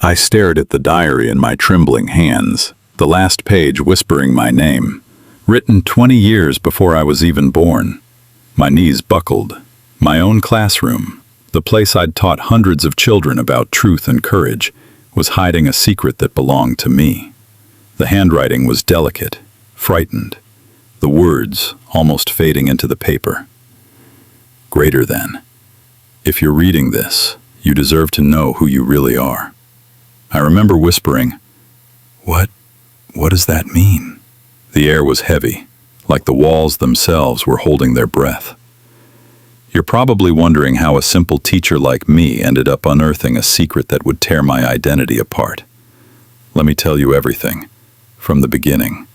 I stared at the diary in my trembling hands, the last page whispering my name, written 20 years before I was even born. My knees buckled. My own classroom, the place I'd taught hundreds of children about truth and courage, was hiding a secret that belonged to me. The handwriting was delicate, frightened, the words almost fading into the paper. Greater than. If you're reading this, you deserve to know who you really are. I remember whispering, What does that mean?" The air was heavy, like the walls themselves were holding their breath. You're probably wondering how a simple teacher like me ended up unearthing a secret that would tear my identity apart. Let me tell you everything, from the beginning.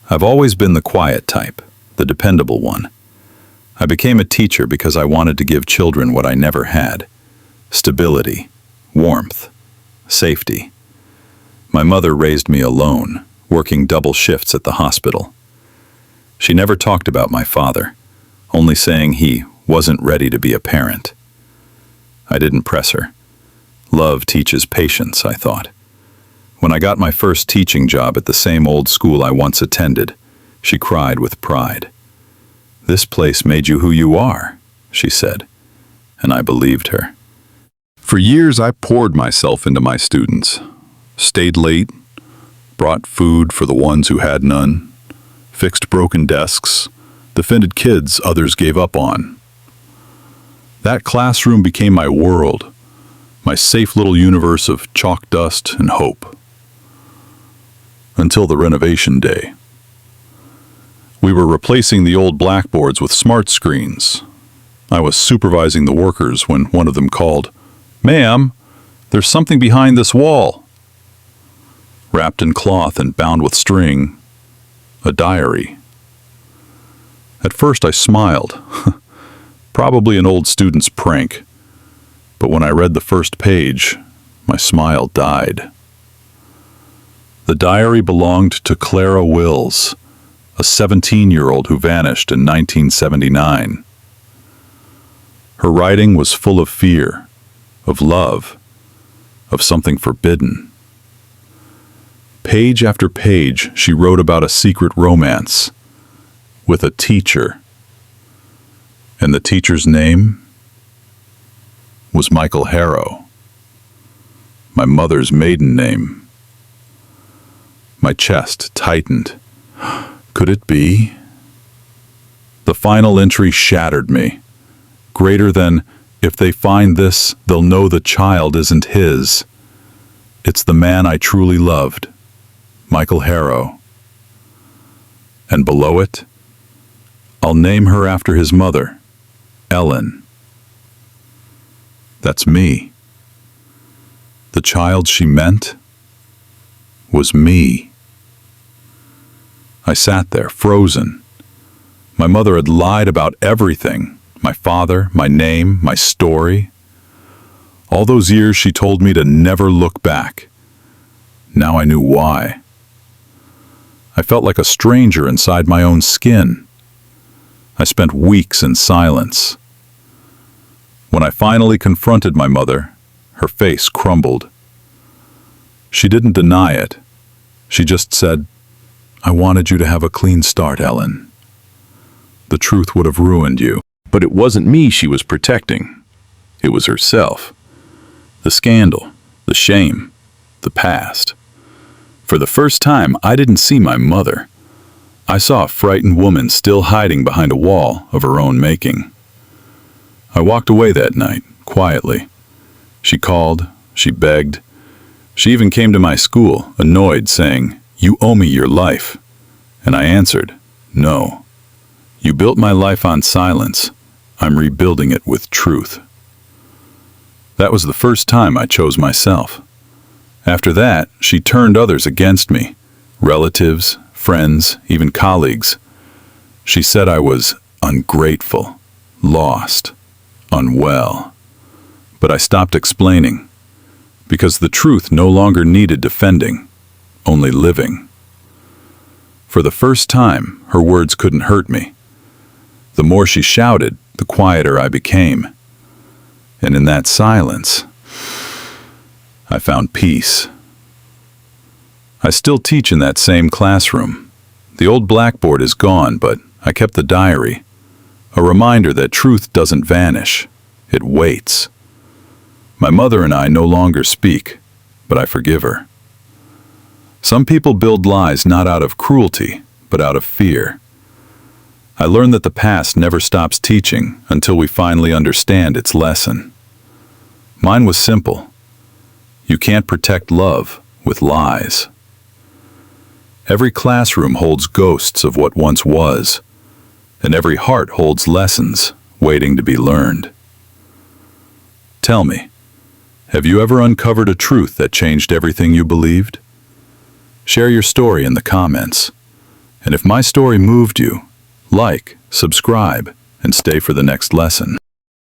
I've always been the quiet type, the dependable one. I became a teacher because I wanted to give children what I never had: stability, warmth, safety. My mother raised me alone, working double shifts at the hospital. She never talked about my father, only saying he wasn't ready to be a parent. I didn't press her. Love teaches patience, I thought. When I got my first teaching job at the same old school I once attended, she cried with pride. "This place made you who you are," she said, and I believed her. For years I poured myself into my students, stayed late, brought food for the ones who had none, fixed broken desks, defended kids others gave up on. That classroom became my world, my safe little universe of chalk dust and hope. Until the renovation day. We were replacing the old blackboards with smart screens. I was supervising the workers when one of them called, "Ma'am, there's something behind this wall." Wrapped in cloth and bound with string, a diary. At first I smiled. Probably an old student's prank. But when I read the first page, my smile died. The diary belonged to Clara Wills, a 17-year-old who vanished in 1979. Her writing was full of fear, of love, of something forbidden. Page after page, she wrote about a secret romance with a teacher. And the teacher's name was Michael Harrow, my mother's maiden name. My chest tightened. Could it be? The final entry shattered me. Greater than, if they find this, they'll know the child isn't his. It's the man I truly loved, Michael Harrow. And below it, I'll name her after his mother, Ellen. That's me. The child she meant was me. I sat there, frozen. My mother had lied about everything: my father, my name, my story. All those years she told me to never look back. Now I knew why. I felt like a stranger inside my own skin. I spent weeks in silence. When I finally confronted my mother, her face crumbled. She didn't deny it. She just said, "I wanted you to have a clean start, Ellen. The truth would have ruined you." But it wasn't me she was protecting. It was herself. The scandal, the shame, the past. For the first time, I didn't see my mother. I saw a frightened woman still hiding behind a wall of her own making. I walked away that night, quietly. She called, she begged. She even came to my school, annoyed, saying, "You owe me your life." And I answered, "No. You built my life on silence. I'm rebuilding it with truth." That was the first time I chose myself. After that, she turned others against me, relatives, friends, even colleagues. She said I was ungrateful, lost, unwell. But I stopped explaining, because the truth no longer needed defending, only living. For the first time, her words couldn't hurt me. The more she shouted, the quieter I became. And in that silence, I found peace. I still teach in that same classroom. The old blackboard is gone, but I kept the diary. A reminder that truth doesn't vanish. It waits. My mother and I no longer speak, but I forgive her. Some people build lies not out of cruelty, but out of fear. I learned that the past never stops teaching until we finally understand its lesson. Mine was simple. You can't protect love with lies. Every classroom holds ghosts of what once was, and every heart holds lessons waiting to be learned. Tell me, have you ever uncovered a truth that changed everything you believed? Share your story in the comments. And if my story moved you, like, subscribe, and stay for the next lesson.